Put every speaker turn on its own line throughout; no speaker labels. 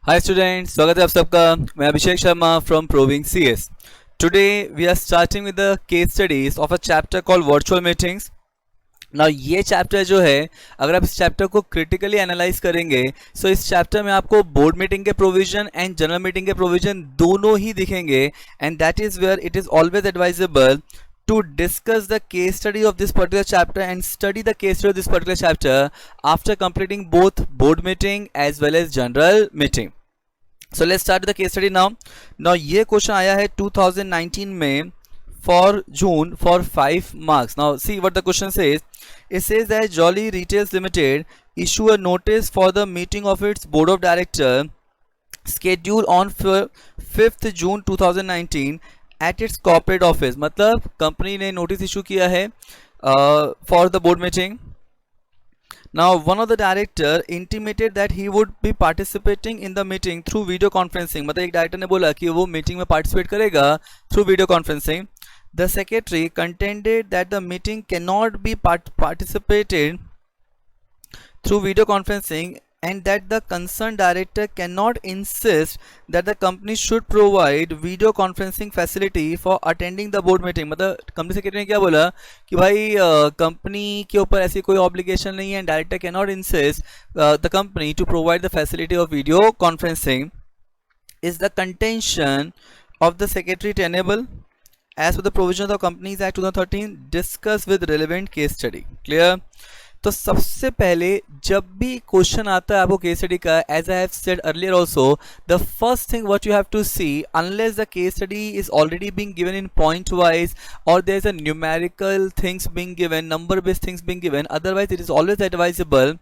Hi students, स्वागत है आप सबका। मैं Abhishek Sharma from proving CS. Today we are starting with the case studies of a chapter called virtual meetings. Now ये chapter जो है, अगर आप इस चैप्टर को क्रिटिकली एनालाइज करेंगे सो इस चैप्टर में आपको बोर्ड मीटिंग के प्रोविजन एंड जनरल मीटिंग के प्रोविजन दोनों ही दिखेंगे, and that is where it is always advisable to discuss the case study of this particular chapter and study the case study of this particular chapter after completing both board meeting as well as general meeting. So let's start with the case study now. Now ये question आया है 2019 में for June for 5 marks. Now see what the question says. It says that Jolly Retails Limited issue a notice for the meeting of its board of director scheduled on 5th June 2019 at its corporate office. मतलब company ने notice issue किया है for the board meeting. Now one of the director intimated that he would be participating in the meeting through video conferencing. मतलब एक director ने बोला कि वो मीटिंग में पार्टिसिपेट करेगा through video conferencing. The secretary contended that the meeting cannot be participated through video conferencing and that the concerned director cannot insist that the company should provide video conferencing facility for attending the board meeting. मतलब company secretary ने क्या बोला कि भाई company के ऊपर ऐसी कोई ऑब्लिगेशन नहीं है, director cannot insist the company to provide the facility of video conferencing. Is the contention of the secretary tenable as per the provisions of Companies Act 2013? Discuss with relevant case study. Clear? तो सबसे पहले जब भी question आता है आपको case study का, as I have said earlier also, the first thing what you have to see, unless the case study is already being given in point wise और there is a numerical things being given, number based things being given, otherwise it is always advisable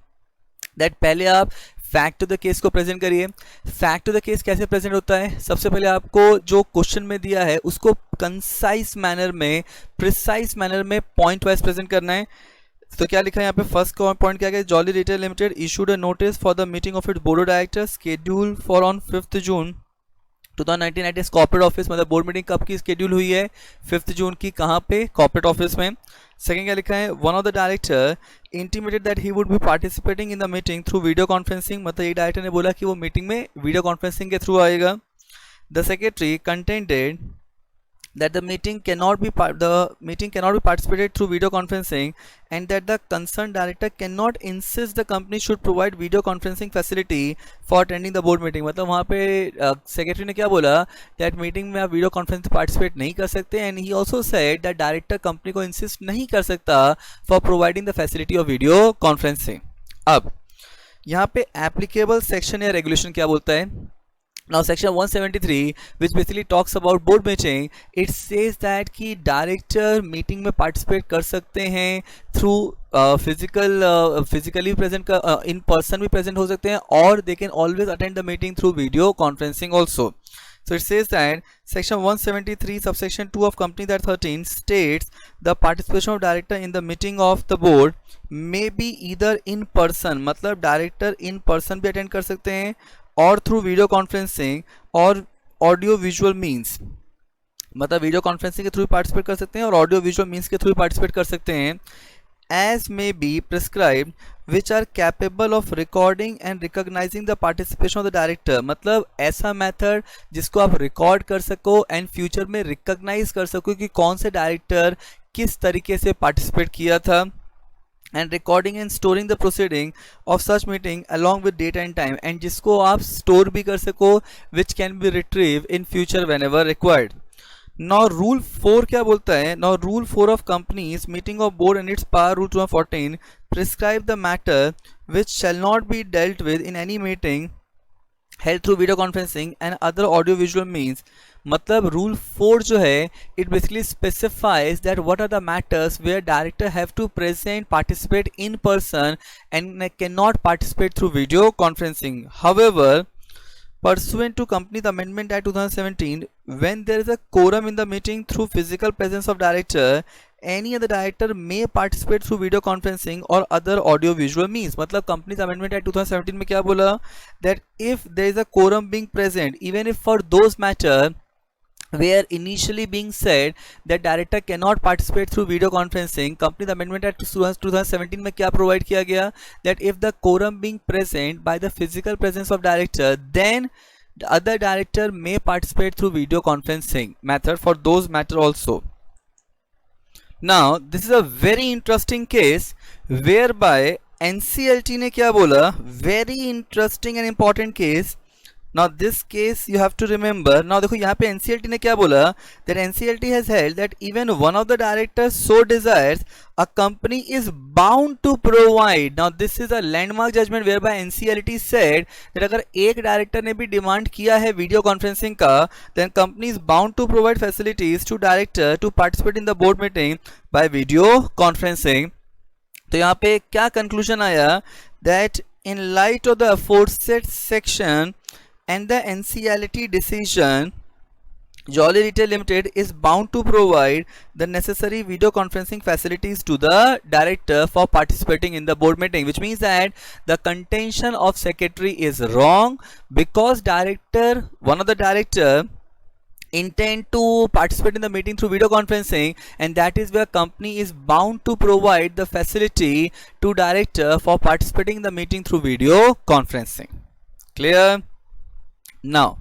that पहले आप fact to the case को present करिए. Fact to the case कैसे present होता है? सबसे पहले आपको जो क्वेश्चन में दिया है उसको कंसाइज मैनर में, प्रिसाइज मैनर में पॉइंट वाइज प्रेजेंट करना है. तो क्या लिखा है यहाँ पे? फर्स्ट पॉइंट क्या है? Jolly retail limited issued a notice for the meeting of its board of directors schedule for on 5th June 2019 at its corporate office. मतलब बोर्ड मीटिंग कब की शेड्यूल हुई है? 5th जून की. कहाँ पे? कॉर्पोरेट ऑफिस में. सेकंड क्या लिखा है? One of the director intimated that he would be participating in the meeting through video conferencing. मतलब एक डायरेक्टर ने बोला कि वो मीटिंग में वीडियो कॉन्फ्रेंसिंग के थ्रू आएगा. The secretary contented that the meeting cannot be participated through video conferencing and that the concerned director cannot insist the company should provide video conferencing facility for attending the board meeting. मतलब वहाँ पे secretary ने क्या बोला? that meeting में आप video conference participate नहीं कर सकते, and he also said that director company को इंसिस्ट नहीं कर सकता for providing the facility of video conferencing. अब यहाँ पे एप्लीकेबल सेक्शन या रेगुलेशन क्या बोलता है? Now section 173 which basically talks about board meeting, it says that कि director meeting में participate कर सकते हैं through physically present in person भी present हो सकते हैं, और they can always attend the meeting through video conferencing also. So it says that section 173 subsection 2 of Companies Act 13 states the participation of director in the meeting of the board may be either in person, मतलब director in person भी attend कर सकते हैं, और through video conferencing और audio visual means. मतलब video conferencing के through participate कर सकते हैं और ऑडियो विजुअल मीन्स के थ्रू पार्टिसिपेट कर सकते हैं. As may be prescribed which are capable of recording and recognising the participation of the director. मतलब ऐसा मेथड जिसको आप रिकॉर्ड कर सको एंड फ्यूचर में रिकॉग्नाइज कर सको कि कौन से डायरेक्टर किस तरीके से पार्टिसिपेट किया था, and recording and storing the proceeding of such meeting along with date and time, and जिसको आप store भी कर सको which can be retrieved in future whenever required. Now rule 4 क्या बोलता है? Now rule 4 of companies meeting of board and its power rule 2014 prescribe the matter which shall not be dealt with in any meeting held through video conferencing and other audio visual means. मतलब rule 4 जो है it basically specifies that what are the matters where director have to present, participate in person and cannot participate through video conferencing. However, pursuant to Companies Amendment Act 2017, when there is a quorum in the meeting through physical presence of director, any other director may participate through video conferencing or other audio visual means. मतलब Companies Amendment Act 2017 में क्या बोला? that if there is a quorum being present, even if for those matter where initially being said that director cannot participate through video conferencing, Companies Amendment Act 2017 में क्या provide किया गया, that if the quorum being present by the physical presence of director, then the other director may participate through video conferencing method for those matter also. Now this is a very interesting case whereby NCLT ने क्या बोला, very interesting and important case. Now this case you have to remember. Now देखो यहाँ पे NCLT ने क्या बोला, that NCLT has held that even one of the directors so desires, a company is bound to provide. Now this is a landmark judgment whereby NCLT said that अगर एक director ने भी डिमांड किया है video conferencing का, then company is bound to provide facilities to director to participate in the board meeting by video conferencing. तो यहाँ पे क्या कंक्लूजन आया, that in light of the aforesaid section and the NCLT decision, Jolly Retail Limited is bound to provide the necessary video conferencing facilities to the director for participating in the board meeting, which means that the contention of secretary is wrong, because one of the director intend to participate in the meeting through video conferencing, and that is where company is bound to provide the facility to director for participating in the meeting through video conferencing. Clear? Now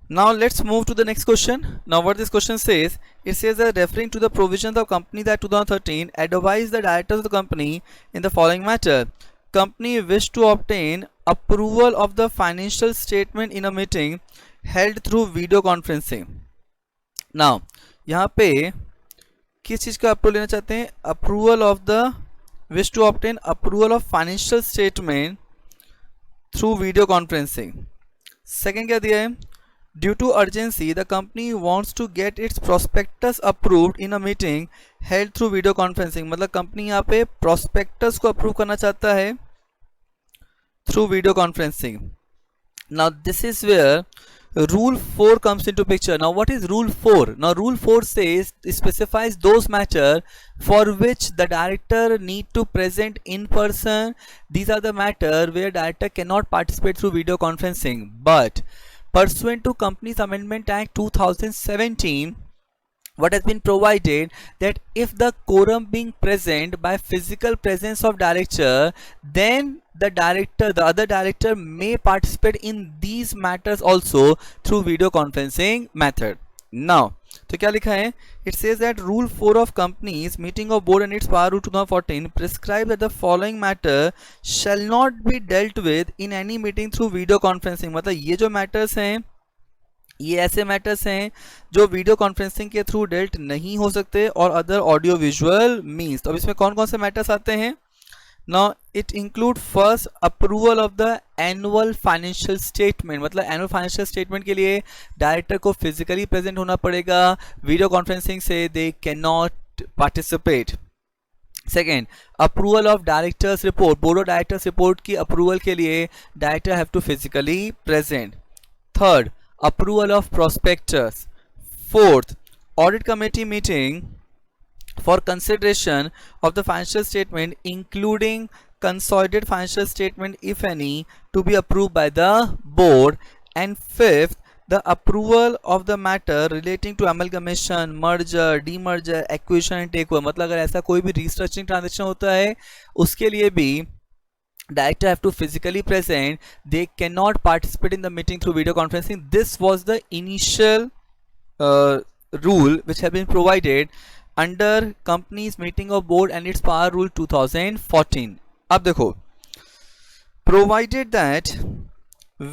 let's move to the next question. Now what this question says, it says that referring to the provisions of Companies Act 2013, advise the directors of the company in the following matter. Company wish to obtain approval of the financial statement in a meeting held through video conferencing. Now यहाँ पे किस चीज़ का approval लेना चाहते हैं, approval of the wish to obtain approval of financial statement through video conferencing. Second क्या दिया है, due to urgency the company wants to get its prospectus approved in a meeting held through video conferencing. मतलब कंपनी यहाँ पे prospectus को approve करना चाहता है through video conferencing. Now this is where Rule 4 comes into picture. Now what is Rule 4? Now Rule 4 says, specifies those matter for which the director need to present in person. These are the matter where director cannot participate through video conferencing. But pursuant to Companies Amendment Act 2017, what has been provided, that if the quorum being present by physical presence of director, then the other director may participate in these matters also through video conferencing method. Now तो क्या लिखा है, it says that Rule 4 of Companies Meeting of Board and its Power Rule 2014 prescribe that the following matter shall not be dealt with in any meeting through video conferencing. मतलब ये जो matters हैं, ये ऐसे मैटर्स हैं जो video conferencing के through dealt नहीं हो सकते और अदर ऑडियो विजुअल मीन्स. तो अब इसमें कौन कौन से मैटर्स आते हैं. Now it include first approval of the annual financial statement. मतलब एनुअल फाइनेंशियल स्टेटमेंट के लिए डायरेक्टर को फिजिकली प्रेजेंट होना पड़ेगा, वीडियो कॉन्फ्रेंसिंग से they cannot participate. Second, approval of directors report. Board of directors report की approval के लिए director have to physically present. Third, approval of prospectus. Fourth, audit committee meeting for consideration of the financial statement including consolidated financial statement if any to be approved by the board. And fifth, the approval of the matter relating to amalgamation, merger, demerger, acquisition and takeover. मतलब अगर ऐसा कोई भी restructuring transaction होता है उसके लिए भी director have to physically present, they cannot participate in the meeting through video conferencing. This was the initial rule which have been provided under Companies Meeting of Board and its Power Rule 2014. अब देखो, provided that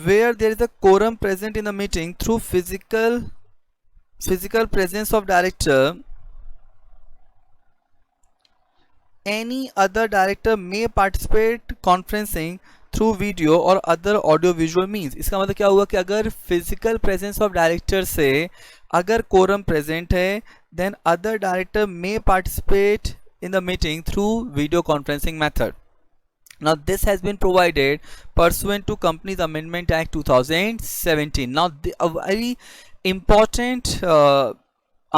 where there is a quorum present in the meeting through physical presence of director, any other director may participate conferencing through video or other audio visual means. इसका मतलब क्या हुआ कि अगर physical presence of director से अगर quorum present है, then other director may participate in the meeting through video conferencing method. Now this has been provided pursuant to Companies Amendment Act 2017. Now a very important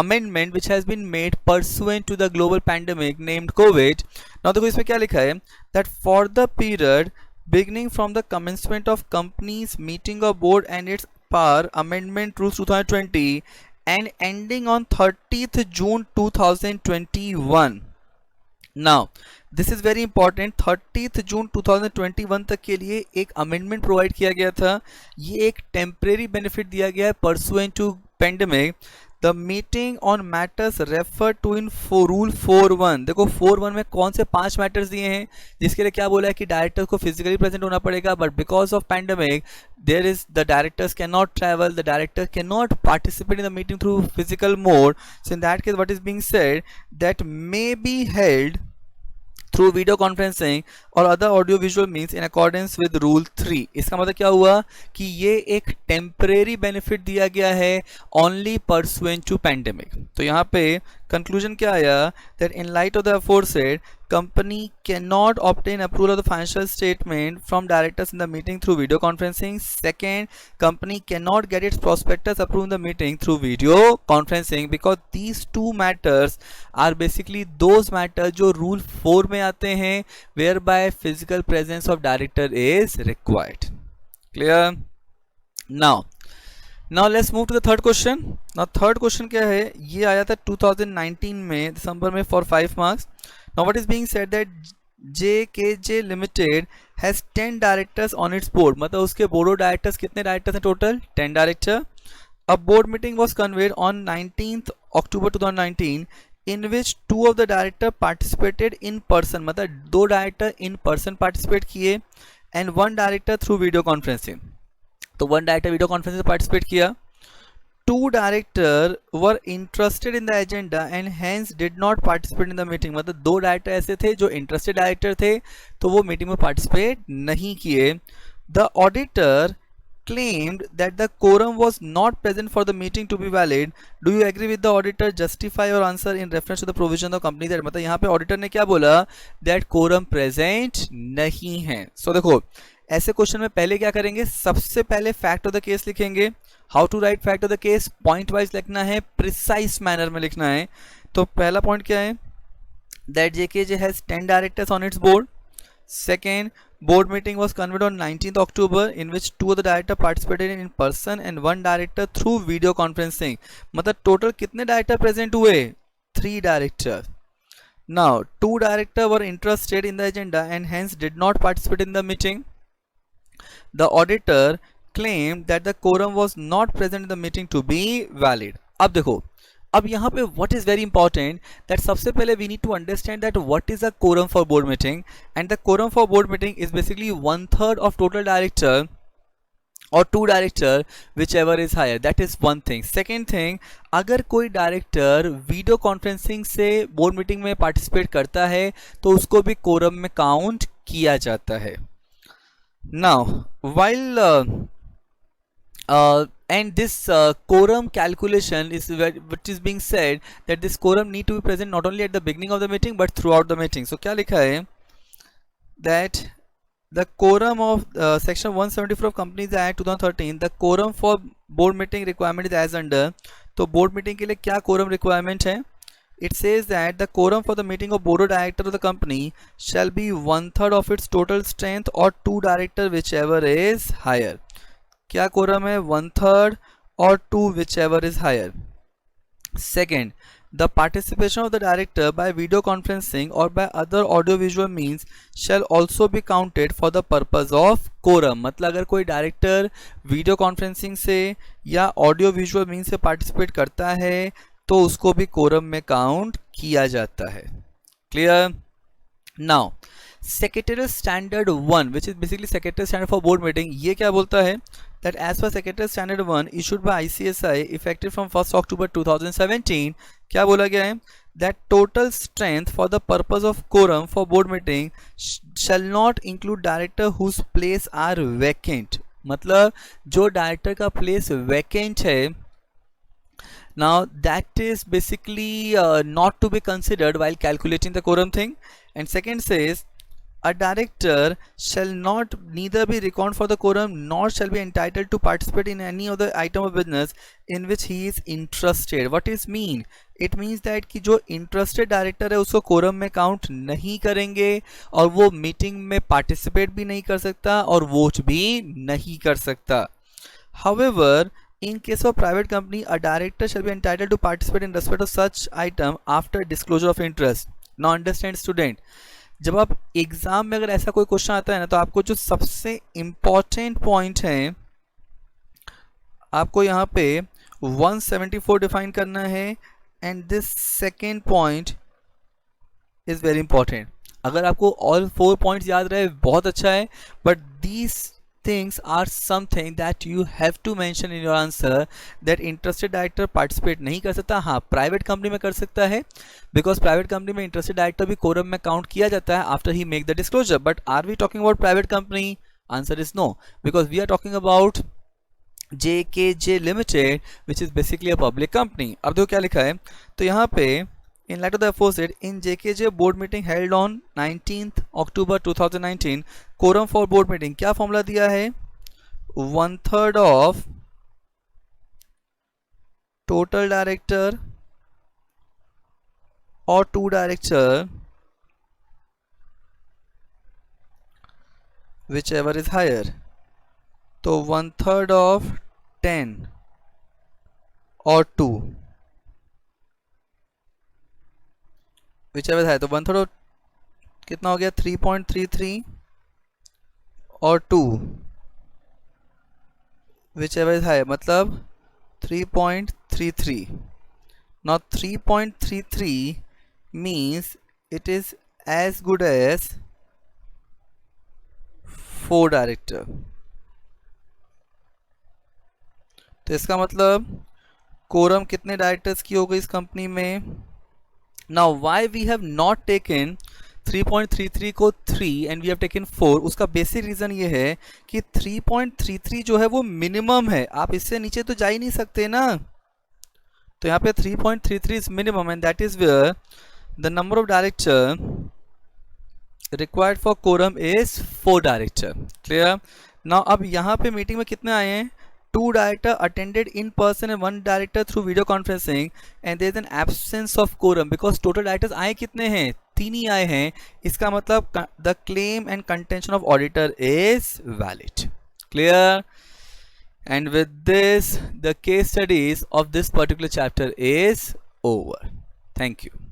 amendment which has been made pursuant to the global pandemic named COVID. Now देखो इसमें क्या लिखा है, that for the period beginning from the commencement of Companies Meeting of Board and its Power Amendment Rules 2020 and ending on 30th June 2021. Now this is very important, 30th जून 2021 तक के लिए एक amendment provide किया गया था। ये एक temporary benefit दिया गया है pursuant to pandemic. The meeting on matters refer to in rule 4.1। देखो 4.1 में कौन से 5 मैटर्स दिए हैं जिसके लिए क्या बोला है कि डायरेक्टर को फिजिकली प्रेजेंट होना पड़ेगा, but because of pandemic there is the directors cannot travel, the director cannot participate in the meeting through physical mode. So in that case what is being said that may be held through video conferencing or other audio visual means in accordance with rule 3। इसका मतलब क्या हुआ कि ये एक temporary benefit दिया गया है only pursuant to pandemic। तो यहाँ पे कंक्लूजन क्या आया that in light of the aforesaid company cannot obtain approval of the financial statement from directors in the meeting through video conferencing। Second, company cannot get its prospectus approved in the meeting through video conferencing because these two matters are basically those matters जो rule 4 में आते हैं whereby physical presence of director is required। Clear? Now let's move to the third question। Now third question क्या है, ये आया था 2019 में दिसंबर में for 5 marks। Now what is being said that JKJ Limited has 10 directors on its board। मतलब उसके board of directors कितने directors हैं total? 10 director। A board meeting was convened on 19th October 2019 in which 2 of the director participated in person। मतलब 2 director in person participate किए and 1 director through video conferencing। तो 1 director video conference में participate किया। 2 director were interested in the agenda and hence did not participate in the meeting. मतलब 2 director ऐसे थे जो interested director थे तो वो मीटिंग में पार्टिसिपेट नहीं किए। The auditor claimed that the quorum was not present for the meeting to be valid। Do you agree with the auditor? Justify your answer in reference to the provision of company that। मतलब यहाँ पे auditor ने क्या बोला that quorum present नहीं है। So देखो ऐसे क्वेश्चन में पहले क्या करेंगे, सबसे पहले फैक्ट ऑफ द केस लिखेंगे। How to write fact of the case, point wise लिखना है, प्रिसाइज मैनर में लिखना है। तो पहला पॉइंट क्या है that JKJ has 10 directors on its board. Second, board meeting was convened on 19th October in which 2 of the director participated in person and 1 director through video conferencing। मतलब total कितने director present हुए, 3 director. Now 2 director were interested in the agenda and hence did not participate in the meeting। The auditor claimed that the quorum was not present in the meeting to be valid। अब देखो अब यहाँ पे what is very important that सबसे पहले we need to understand that what is a quorum for board meeting and the quorum for board meeting is basically 1/3 of total director or 2 director whichever is higher। that is one thing। second thing, अगर कोई director video conferencing से board meeting में participate करता है तो उसको भी quorum में काउंट किया जाता है। now while and this quorum calculation is which is being said that this quorum need to be present not only at the beginning of the meeting but throughout the meeting। so क्या लिखा है that the quorum of section 174 of Companies Act 2013 the quorum for board meeting requirement is as under। तो board meeting के लिए क्या quorum requirement है, it says that the quorum for the meeting of board of director of the company shall be 1/3 of its total strength or 2 director whichever is higher। क्या quorum है, 1/3 और 2 whichever is higher। second, the participation of the director by video conferencing or by other audio visual means shall also be counted for the purpose of quorum। मतलब अगर कोई director video conferencing से या audio visual means से participate करता है तो उसको भी कोरम में काउंट किया जाता है। Clear? Now secretarial standard 1 which is basically secretary standard for board meeting, ये क्या बोलता है that as per Secretarial Standard 1 issued by ICSI effective from 1st October 2017 क्या बोला गया है that total strength for the purpose of quorum for board meeting shall not include director whose place are vacant। मतलब जो director का place vacant है now that is basically not to be considered while calculating the quorum thing। and second says a director shall not neither be reckoned for the quorum nor shall be entitled to participate in any other item of business in which he is interested। what is mean? it means that कि जो interested director है उसको quorum में count नहीं करेंगे और वो meeting में participate भी नहीं कर सकता और vote भी नहीं कर सकता। however In case of private company, a director shall be entitled to participate in respect of such item after disclosure of interest. Now understand student, जब आप एग्जाम में अगर ऐसा कोई क्वेश्चन आता है ना, तो आपको जो सबसे इंपॉर्टेंट पॉइंट है, आपको यहाँ पे 174 डिफाइन करना है, and this second point is very important. अगर आपको ऑल 4 पॉइंट्स याद रहे बहुत अच्छा है, but these things are something that you have to mention in your answer, that interested director participate नहीं कर सकता. हाँ, प्राइवेट कंपनी में कर सकता है, बिकॉज प्राइवेट कंपनी में इंटरेस्टेड डायरेक्टर भी कोरम में काउंट किया जाता है after he make the disclosure. But are we talking about private company? Answer is no, because we are talking about JKJ Limited, which is basically a public company. अब देखो क्या लिखा है, तो यहाँ पे in light of the aforesaid, in JKJ board meeting held on 19th October 2019, quorum for board meeting क्या formula दिया है? 1/3 of total director or 2 director, whichever is higher. तो 1/3 of 10 और 2, whichever है, तो 1/3 of कितना हो गया? 3.33 और 2, whichever is higher, मतलब 3.33. Now 3.33 means it is as good as 4 director. तो इसका मतलब कोरम कितने डायरेक्टर्स की हो गई इस कंपनी में? Now why we have not taken 3.33 को 3 एंड वी हैव टेकन 4, उसका बेसिक रीजन ये है कि 3.33 जो है वो मिनिमम है, आप इससे नीचे तो जा ही नहीं सकते ना. तो यहाँ पे 3.33 is minimum, and that is where the number of director required for quorum is 4 director. Clear? Now अब यहाँ पे मीटिंग में कितने आए हैं? 2 director attended in person and 1 director through video conferencing, and there is an absence of quorum because total directors आए कितने हैं? 3 ही आए हैं. इसका मतलब the claim and contention of auditor is valid. Clear? And with this, the case studies of this particular chapter is over. Thank you.